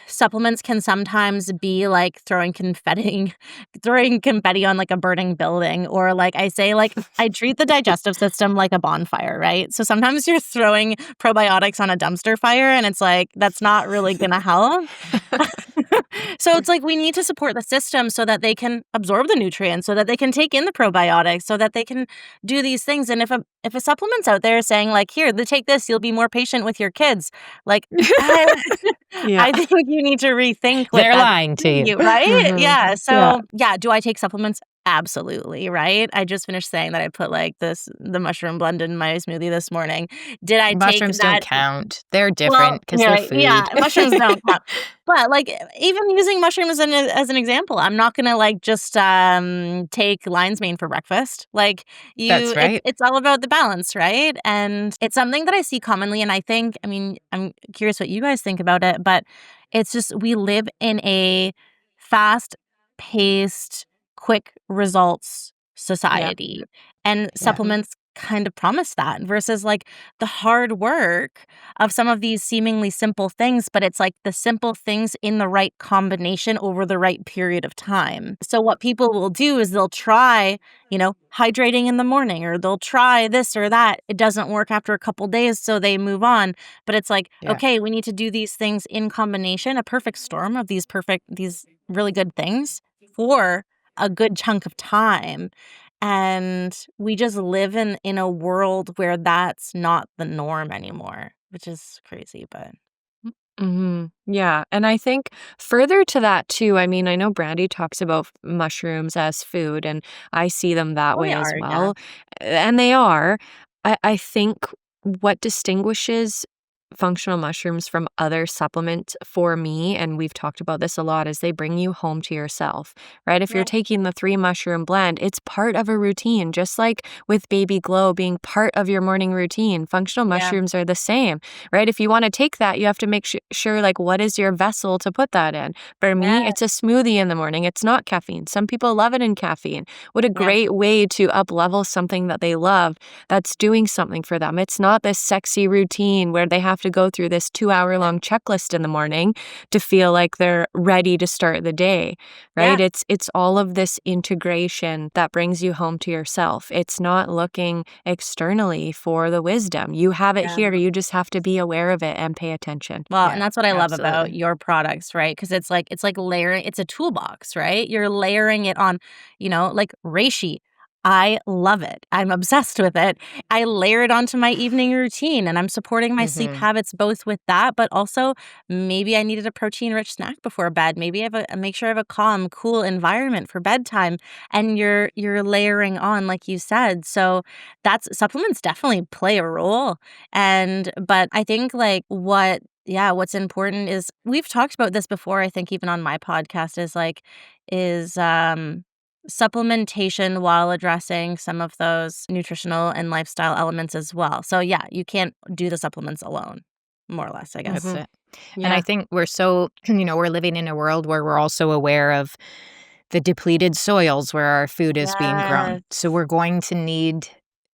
supplements can sometimes be like throwing confetti on, a burning building, or, I say, I treat the digestive system like a bonfire, right? So sometimes you're throwing probiotics on a dumpster fire, and it's like, that's not really gonna help. So it's like we need to support the system so that they can absorb the nutrients, so that they can take in the probiotics, so that they can do these things. And if a supplement's out there saying "Here, take this, you'll be more patient with your kids," like, I Yeah. I think you need to rethink what They're that's lying to doing you. you, right? Mhm. Yeah, Yeah. so, yeah, do I take supplements? Absolutely, right? I just finished saying that I put, the mushroom blend in my smoothie this morning. Did I take Mushrooms don't that? count. They're Well, different because 'cause you're they're right. Yeah, food. mushrooms don't count. But, even using mushrooms as an example, I'm not gonna, just, take lion's mane for breakfast. That's right. It's all about the balance, right? And it's something that I see commonly, and I mean, I'm curious what you guys think about it, but it's just we live in a fast-paced, quick results Yeah. society, and Yeah. Mhm. supplements kind of promise that versus, the hard work of some of these seemingly simple things, but it's like the simple things in the right combination over the right period of time. So what people will do is they'll try, hydrating in the morning, or they'll try this or that. It doesn't work after a couple days, so they move on. But it's like, Yeah. okay, we need to do these things in combination, a perfect storm of these really good things for a good chunk of time. And we just live in a world where that's not the norm anymore, which is crazy, but Mhm. Yeah, and I think further to that too, I mean, I know Brandy talks about mushrooms as food, and I see them that well, they way as are, yeah. well, and they are. I think what distinguishes functional mushrooms from other supplements for me, and we've talked about this a lot, is they bring you home to yourself, right? If you're Yeah, taking the 3 mushroom blend, it's part of a routine, just like with Baby Glow being part of your morning routine. Functional yeah, mushrooms are the same, right? If you want to take that, you have to make sure, like, what is your vessel to put that in? For yeah, me, it's a smoothie in the morning. It's not caffeine. Some people love it in caffeine. What a yeah, great way to up level something that they love that's doing something for them. It's not this sexy routine where they have to go through this 2 hour yeah, long checklist in the morning to feel like they're ready to start the day, right? yeah, It's all of this integration that brings you home to yourself. It's not looking externally for the wisdom. You have it yeah. here. You just have to be aware of it and pay attention. Well, and Yeah. that's what I love about Absolutely. your products, right? Because it's like layering it's a toolbox, right? You're layering it on, like reishi. I love it. I'm obsessed with it. I layer it onto my evening routine, and I'm supporting my sleep Mhm. habits both with that, but also maybe I needed a protein-rich snack before bed. Maybe I have a make sure I have a calm, cool environment for bedtime, and you're layering on, like you said. So that's supplements definitely play a role, but I think, like, what's important is we've talked about this before, I think even on my podcast, is supplementation while addressing some of those nutritional and lifestyle elements as well. So, yeah, you can't do the supplements alone, more or less, I That's guess. Mhm. it. And I Yeah. think we're so we're living in a world where we're also aware of the depleted soils where our food is being grown. Yes. So we're going to need,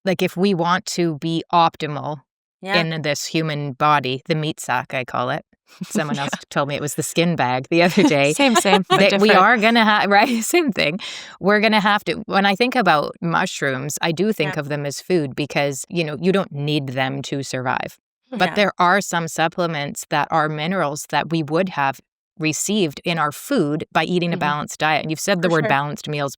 like, if we want to be optimal Yeah. in this human body, the meat sack, I call it. Someone else Yeah. told me it was the skin bag the other day. Same, but That we different. are gonna have, right? Same thing. We're gonna have to. When I think about mushrooms, I do Yeah. think of them as food because, you don't need them to survive. But Yeah. there are some supplements that are minerals that we would have received in our food by eating a Mhm. balanced diet. And you've said the For word sure. balanced meals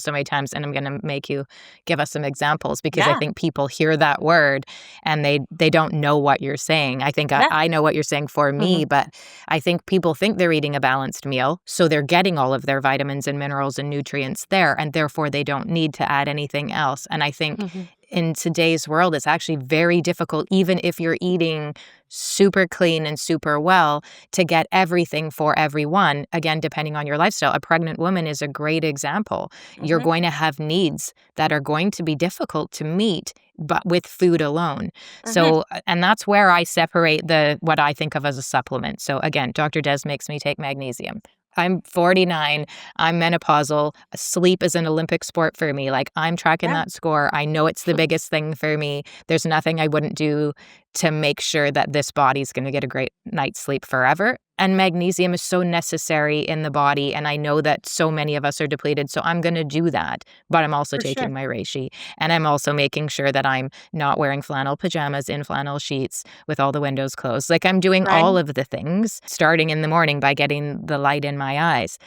so many times, and I'm going to make you give us some examples because I Yeah. think people hear that word and they don't know what you're saying. I think Yeah. I know what you're saying for me, Mhm. but I think people think they're eating a balanced meal, so they're getting all of their vitamins and minerals and nutrients there, and therefore they don't need to add anything else. And I think Mhm. in today's world, it's actually very difficult, even if you're eating super clean and super well, to get everything for everyone. Again, depending on your lifestyle, a pregnant woman is a great example. You're Mhm. going to have needs that are going to be difficult to meet, but with food alone. Mhm. So, and that's where I separate the what I think of as a supplement. So again, Dr. Des makes me take magnesium. I'm 49. I'm menopausal. Sleep is an Olympic sport for me. Like, I'm tracking Yeah. that score. I know it's the biggest thing for me. There's nothing I wouldn't do to make sure that this body's going to get a great night's sleep forever. And magnesium is so necessary in the body. And I know that so many of us are depleted. So I'm going to do that. But I'm also For sure. taking my reishi. And I'm also making sure that I'm not wearing flannel pajamas in flannel sheets with all the windows closed. Like, I'm doing Right? all of the things, starting in the morning by getting the light in my eyes.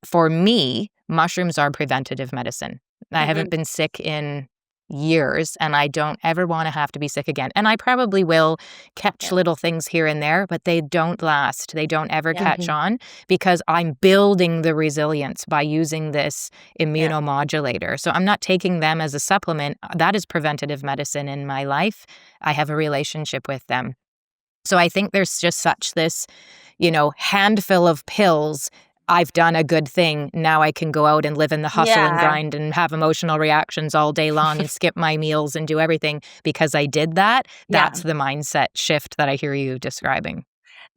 For me, mushrooms are preventative medicine. I haven't Mhm. been sick in years, and I don't ever want to have to be sick again. And I probably will catch Yeah. little things here and there, but they don't last. They don't ever Yeah. catch Mhm. on because I'm building the resilience by using this Yeah. immunomodulator. So I'm not taking them as a supplement. That is preventative medicine in my life. I have a relationship with them. So I think there's just such this, handful of pills. I've done a good thing. Now I can go out and live in the hustle and Yeah. grind and have emotional reactions all day long and skip my meals and do everything because I did that. Yeah. That's the mindset shift that I hear you describing.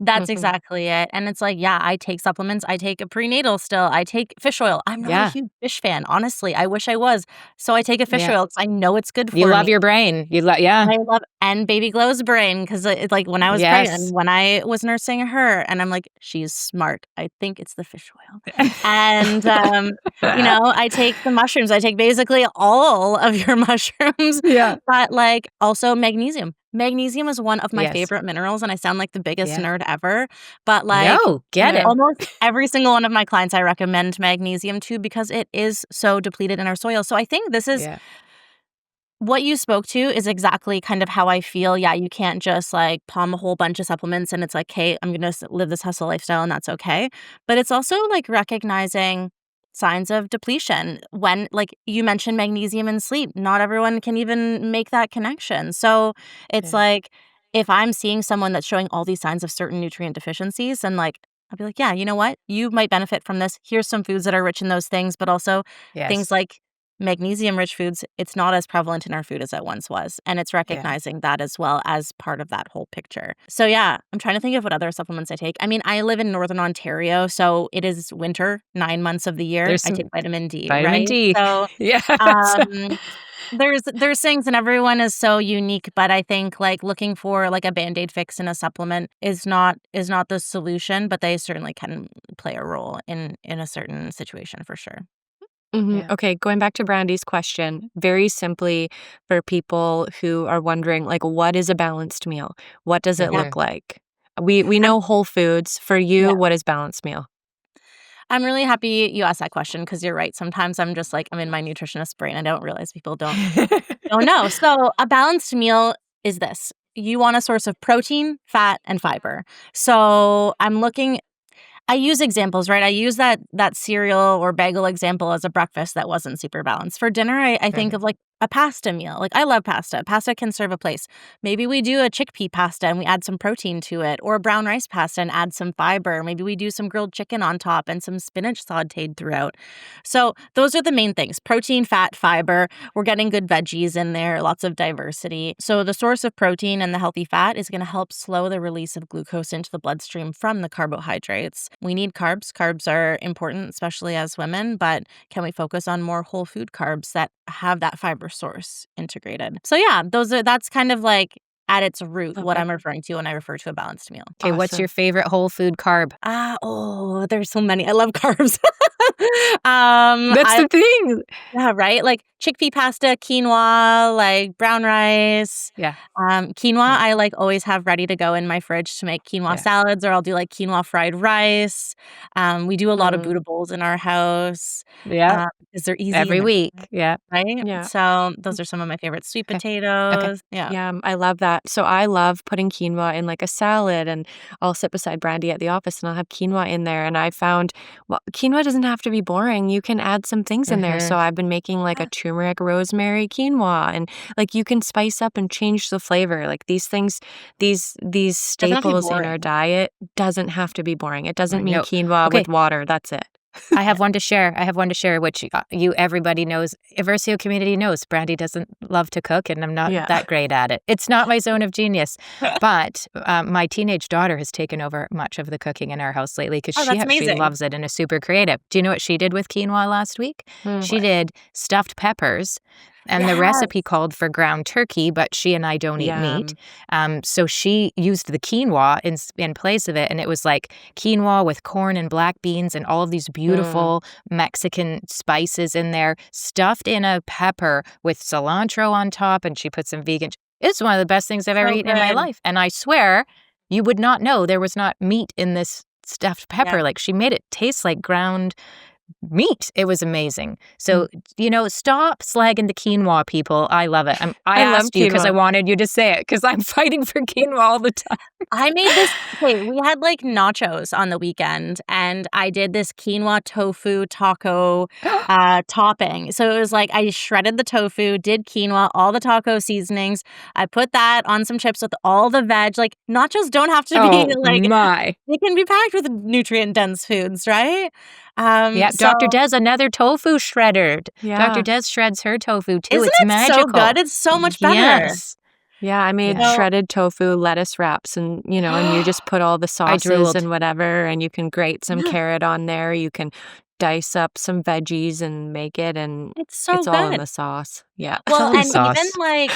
That's Mhm. exactly it, and it's like, yeah, I take supplements, I take a prenatal still, I take fish oil. I'm not a Yeah. huge fish fan, honestly, I wish I was. So I take a fish Yeah. oil because I know it's good You for love me. your brain. Yeah. I love and Baby Glow's brain 'cause it's like when I was pregnant, Yes. when I was nursing her, and I'm like, "She's smart. I think it's the fish oil." And, I take the mushrooms. I take basically all of your mushrooms, Yeah. but, like, also magnesium. Magnesium is one of my Yes. favorite minerals, and I sound like the biggest Yeah. nerd ever, but, like, No, get it. Yeah. almost every single one of my clients I recommend magnesium to because it is so depleted in our soil. So I think this is Yeah. what you spoke to is exactly kind of how I feel. Yeah, you can't just like palm a whole bunch of supplements and it's like, "Hey, I'm gonna live this hustle lifestyle and that's okay." But it's also like recognizing signs of depletion when, like you mentioned, magnesium and sleep. Not everyone can even make that connection. So it's Yeah. like if I'm seeing someone that's showing all these signs of certain nutrient deficiencies, and like I'll be like, "Yeah, you know what? You might benefit from this. Here's some foods that are rich in those things, but also things Yes. like magnesium-rich foods, it's not as prevalent in our food as it once was, and it's Yeah. recognizing that as well as part of that whole picture. So, yeah, I'm trying to think of what other supplements I take. I mean, I live in Northern Ontario, so it is winter 9 months of the year. There's I some take vitamin D, vitamin right? D. So, Yes. um, there's things and everyone is so unique, but I think, like, looking for, like, a Band-Aid fix in a supplement is not the solution, but they certainly can play a role in a certain situation for sure. Mhm. Yeah. Okay, going back to Brandy's question, very simply for people who are wondering, like, what is a balanced meal? What does it Yeah, Mhm. look like? We I'm know whole foods. For you, yeah. what is balanced meal? I'm really happy you asked that question because you're right. Sometimes I'm just like, I'm in my nutritionist brain. I don't realize people don't know. So a balanced meal is this. You want a source of protein, fat, and fiber. So I use examples, right? I use that cereal or bagel example as a breakfast that wasn't super balanced. For dinner, I think Mhm. of like a pasta meal. Like I love pasta. Pasta can serve a place. Maybe we do a chickpea pasta and we add some protein to it, or a brown rice pasta and add some fiber. Maybe we do some grilled chicken on top and some spinach sauteed throughout. So those are the main things: protein, fat, fiber. We're getting good veggies in there, lots of diversity. So the source of protein and the healthy fat is going to help slow the release of glucose into the bloodstream from the carbohydrates. We need carbs. Carbs are important, especially as women, but can we focus on more whole food carbs that have that fiber source integrated? So yeah, that's kind of like at its root Love what it. I'm referring to when I refer to a balanced meal. Okay, what's your Awesome. favorite whole food carb? There's so many. I love carbs. That's I the thing. Yeah, right? Like chickpea pasta, quinoa, like brown rice. Yeah, Quinoa, yeah, I like always have ready to go in my fridge to make quinoa yeah, salads, or I'll do like quinoa fried rice. We do a lot of Mm, Buddha bowls in our house yeah. because they're easy and Every they're week. quick, Yeah. right? yeah. So those are some of my favorite sweet Okay. Okay. potatoes. Yeah. Yeah, I love that. So I love putting quinoa in like a salad, and I'll sit beside Brandy at the office and I'll have quinoa in there. And I found, well, quinoa doesn't have to be boring. You can add some things in there. Mhm. So I've been making like a Yeah, turmeric rosemary quinoa, and like you can spice up and change the flavor. Like these things, these doesn't have to be staples in our boring. diet doesn't have to be boring. It doesn't mean No. quinoa Okay, with water. That's it. I have one to share. I have one to share, which everybody knows. Eversio community knows. Brandy doesn't love to cook, and I'm not Yeah. that great at it. It's not my zone of genius. But my teenage daughter has taken over much of the cooking in our house lately because Oh, she that's actually amazing. loves it and is super creative. Do you know what she did with quinoa last week? She What? did stuffed peppers. And the recipe Yes. called for ground turkey, but she and I don't eat meat. Yum. So she used the quinoa in place of it, and it was like quinoa with corn and black beans and all of these Mm, beautiful Mexican spices in there, stuffed in a pepper with cilantro on top, and she put some vegan. It's one of the best things I've ever So eaten in my good. life. And I swear you would not know there was not meat in this stuffed Yeah. pepper. Like she made it taste like ground meat. It was amazing. mm. So, stop slagging the quinoa, people. I love it. I I love asked you because I quinoa. wanted you to say it because I'm fighting for quinoa all the time. I made this Okay, we had, like, nachos on the weekend, and I did this quinoa tofu taco, topping. So it was like I shredded the tofu, did quinoa, all the taco seasonings. I put that on some chips with all the veg. Like, nachos don't have to be, Oh like my. they can be packed with nutrient-dense foods, right? Yeah, So Dr. Des, another tofu shredder. Dr. Yeah. Des shreds her tofu too. isn't It's it so good? magical. It's so much better. Yes. Yeah, I made Yes. So shredded tofu lettuce wraps and you just put all the I sauces drooled. and whatever, and you can grate some carrot on there. You can dice up some veggies and make it, and it's so it's all in good. the sauce. Yeah. It's Well, all in the and even, sauce. like,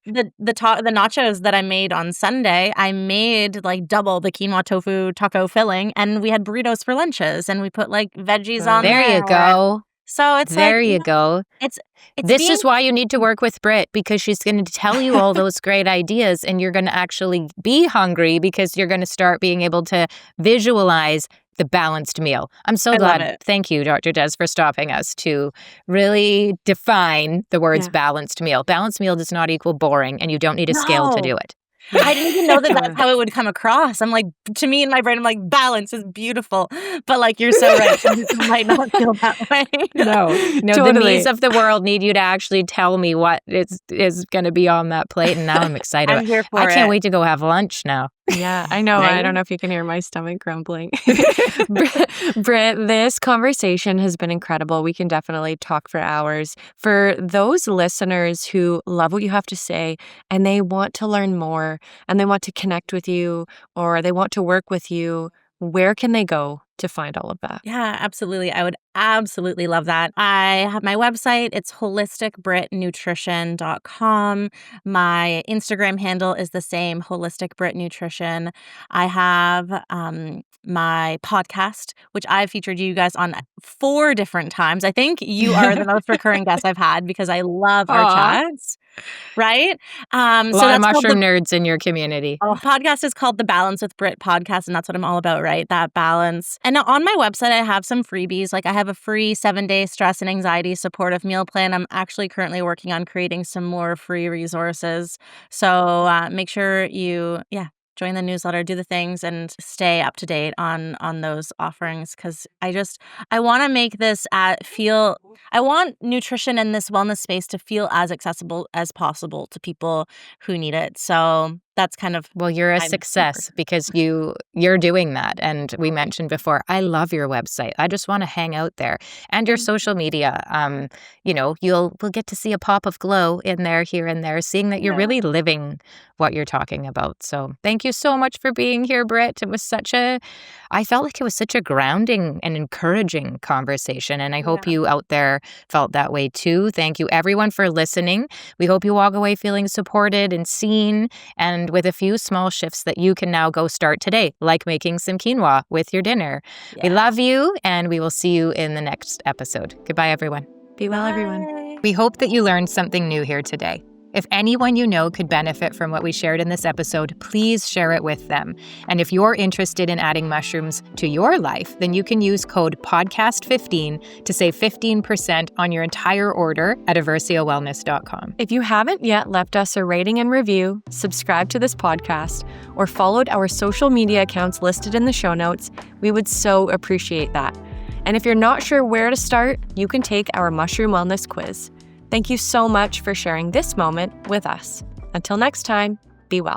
the nachos that I made on Sunday, I made, like, double the quinoa tofu taco filling, and we had burritos for lunches, and we put, like, veggies on There Mm. there, you and go. so it's like, There you go. it's it's This being is why you need to work with Britt because she's going to tell you all those great ideas and you're going to actually be hungry because you're going to start being able to visualize the balanced meal. I'm so I love glad. it. Thank you, Dr. Des, for stopping us to really define the words Yeah. balanced meal. Balanced meal does not equal boring and you don't need a scale to No. do it. Yeah. I didn't even know that that's Totally. how it would come across. I'm like, to me in my brain, I'm like, balance is beautiful. But like, you're so right. Some people might not feel that way. No, no, the me's Totally. of the world need you to actually tell me what is going to be on that plate, and now I'm excited. I'm here I for can't it. wait to go have lunch now. Yeah, I know. I Right? don't know if you can hear my stomach grumbling. Britt, this conversation has been incredible. We can definitely talk for hours. For those listeners who love what you have to say and they want to learn more and they want to connect with you or they want to work with you, where can they go to find all of that? Yeah, absolutely. I would absolutely love that. I have my website. It's holisticbrittnutrition.com. My Instagram handle is the same, Holistic Britt Nutrition. I have my podcast, which I've featured you guys on 4 different times. I think you are the most recurring guest I've had because I love our Aw. chats, right? A So lot of that's called mushroom nerds in your community. podcast is called the Balance with Britt podcast, and that's what I'm all about, right? That balance. And on my website, I have some freebies. Like I have a free 7-day stress and anxiety supportive meal plan. I'm actually currently working on creating some more free resources. So make sure you, join the newsletter, do the things, and stay up to date on those offerings because I want to make this I want nutrition in this wellness space to feel as accessible as possible to people who need it. So that's kind of Well, you're a I'm success because you're doing that. And we mentioned before, I love your website. I just want to hang out there. And your social media. We'll get to see a pop of glow in there here and there, seeing that you're Yeah. really living what you're talking about. So thank you so much for being here, Britt. I felt like it was such a grounding and encouraging conversation. And I hope Yeah. you out there felt that way too. Thank you everyone for listening. We hope you walk away feeling supported and seen and with a few small shifts that you can now go start today, like making some quinoa with your dinner. We Yeah. love you, and we will see you in the next episode. Goodbye, everyone. Be well, everyone. Bye. We hope that you learned something new here today. If anyone you know could benefit from what we shared in this episode, please share it with them. And if you're interested in adding mushrooms to your life, then you can use code PODCAST15 to save 15% on your entire order at EversioWellness.com. If you haven't yet left us a rating and review, subscribed to this podcast, or followed our social media accounts listed in the show notes, we would so appreciate that. And if you're not sure where to start, you can take our Mushroom Wellness quiz. Thank you so much for sharing this moment with us. Until next time.